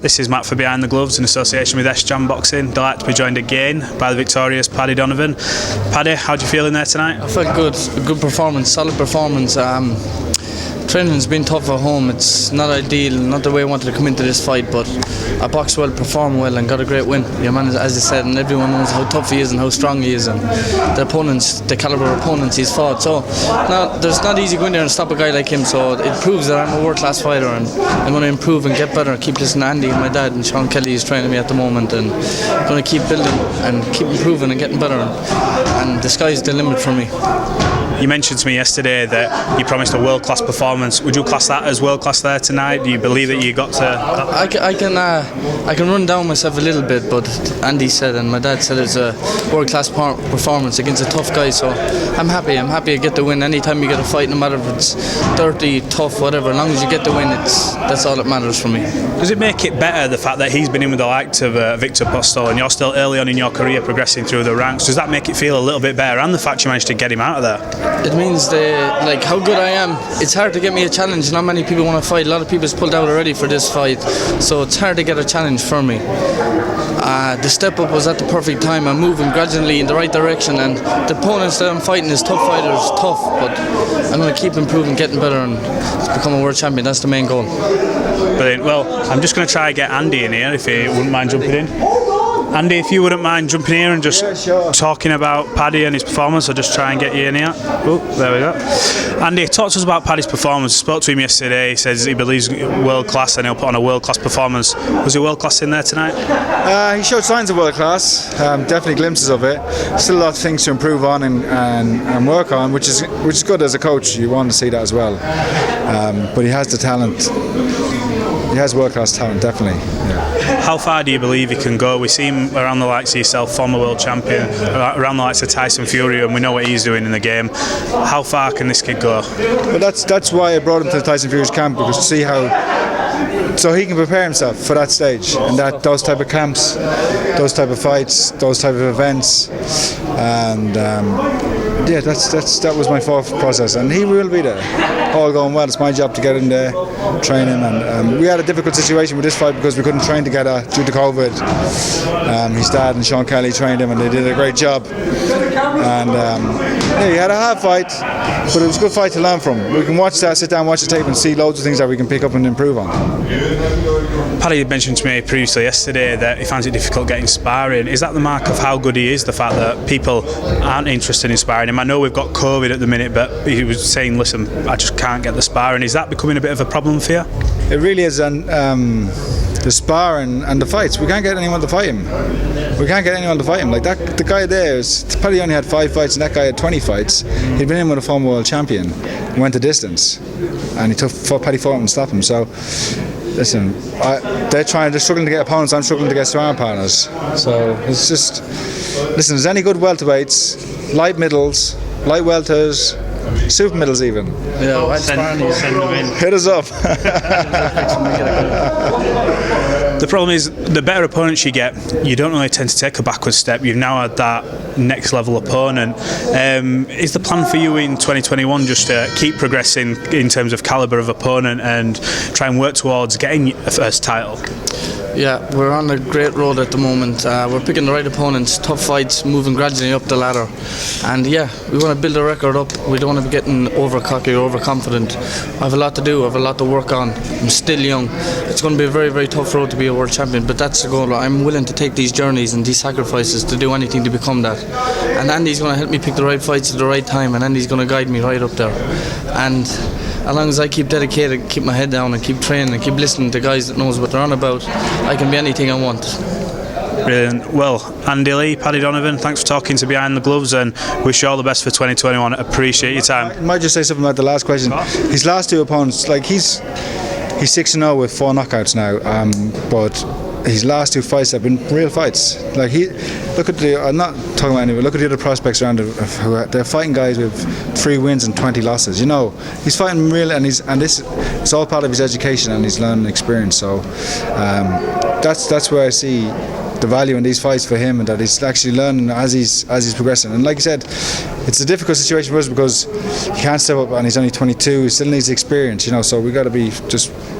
This is Matt for Behind the Gloves in association with S-Jam Boxing. Delighted to be joined again by the victorious Paddy Donovan. Paddy, how do you feel in there tonight? I felt good. A good performance, solid performance. Training's been tough at home. It's not ideal, not the way I wanted to come into this fight, but I boxed well, performed well, and got a great win. Your man, as I said, and everyone knows how tough he is and how strong he is, and the opponents, the caliber of opponents he's fought. So there's not easy going there and stop a guy like him. So it proves that I'm a world-class fighter, and I'm going to improve and get better. Keep listening to Andy, my dad, and Sean Kelly is training me at the moment, and I'm going to keep building and keep improving and getting better. And the sky's the limit for me. You mentioned to me yesterday that you promised a world-class performance. Would you class that as world-class there tonight? Do you believe that you got to... I can run down myself a little bit, but Andy said and my dad said it's a world-class performance against a tough guy, so I'm happy I get the win. Anytime you get a fight, no matter if it's dirty, tough, whatever, as long as you get the win, that's all that matters for me. Does it make it better, the fact that he's been in with the likes of Victor Postol and you're still early on in your career progressing through the ranks? Does that make it feel a little bit better, and the fact you managed to get him out of there? It means how good I am. It's hard to get me a challenge. Not many people want to fight. A lot of people's pulled out already for this fight, so it's hard to get a challenge for me. The step up was at the perfect time. I'm moving gradually in the right direction, and the opponents that I'm fighting is tough fighters, tough, but I'm going to keep improving, getting better, and become a world champion. That's the main goal. Brilliant. Well, I'm just going to try and get Andy in here, if he wouldn't mind jumping in. Andy, if you wouldn't mind jumping here and just talking about Paddy and his performance, I'll just try and get you in here. Oh, there we go. Andy, talk to us about Paddy's performance. I spoke to him yesterday. He says he believes world class and he'll put on a world class performance. Was he world class in there tonight? He showed signs of world class. Definitely glimpses of it. Still a lot of things to improve on and work on, which is good as a coach. You want to see that as well. But he has the talent. He has world-class talent, definitely. Yeah. How far do you believe he can go? We see him around the likes of yourself, former world champion, around the likes of Tyson Fury, and we know what he's doing in the game. How far can this kid go? Well, that's why I brought him to the Tyson Fury's camp, because to see how, so he can prepare himself for that stage and those type of camps, those type of fights, those type of events, and yeah, that was my thought process, and he will be there. All going well. It's my job to get in there, train him, and we had a difficult situation with this fight because we couldn't train together due to COVID. His dad and Sean Kelly trained him, and they did a great job. And yeah, he had a hard fight, but it was a good fight to learn from. We can watch that, sit down, watch the tape, and see loads of things that we can pick up and improve on. Paddy mentioned to me previously yesterday that he finds it difficult getting sparring. Is that the mark of how good he is, the fact that people aren't interested in sparring him? I know we've got COVID at the minute, but he was saying, listen, I just can't get the sparring. Is that becoming a bit of a problem for you? It really is, and the sparring and the fights, we can't get anyone to fight him. Like that, the guy there, Paddy only had 5 fights and that guy had 20 fights. He'd been in with a former world champion, went the distance, and Paddy fought him and stopped him. So listen, they're struggling to get opponents, I'm struggling to get sparring partners. So it's just, listen, there's any good welterweights, light middles, light welters, super middles even. Yeah, send them in. Hit us up. The problem is, the better opponents you get, you don't really tend to take a backward step. You've now had that next level opponent. Is the plan for you in 2021 just to keep progressing in terms of calibre of opponent and try and work towards getting a first title? Yeah, we're on a great road at the moment. We're picking the right opponents, tough fights, moving gradually up the ladder. And yeah, we want to build a record up. We don't want to be getting over-cocky or overconfident. I have a lot to do, I have a lot to work on. I'm still young. It's going to be a very, very tough road to be a world champion, but that's the goal. I'm willing to take these journeys and these sacrifices to do anything to become that. And Andy's going to help me pick the right fights at the right time, and Andy's going to guide me right up there. And as long as I keep dedicated, keep my head down and keep training and keep listening to guys that knows what they're on about, I can be anything I want. Brilliant. Well, Andy Lee, Paddy Donovan, thanks for talking to Behind the Gloves, and wish you all the best for 2021. Appreciate your time. I might just say something about the last question. His last 2 opponents, like he's 6-0 with 4 knockouts now, but his last 2 fights have been real fights. Like I'm not talking about anyone. Look at the other prospects around they're fighting guys with 3 wins and 20 losses. You know, he's fighting real, and this it's all part of his education and his learning experience. So that's where I see the value in these fights for him, and that he's actually learning as he's progressing. And like you said, it's a difficult situation for us because he can't step up, and he's only 22. He still needs experience, you know. So we got to be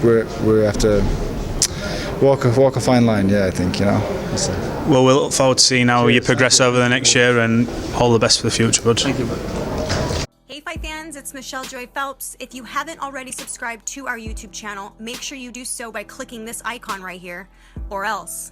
we have to walk a fine line. Yeah, I think, you know. Well, we'll look forward to seeing how you progress over the next year, and all the best for the future, bud. Thank you. Hey Fight fans, it's Michelle Joy Phelps. If you haven't already subscribed to our YouTube channel, make sure you do so by clicking this icon right here, or else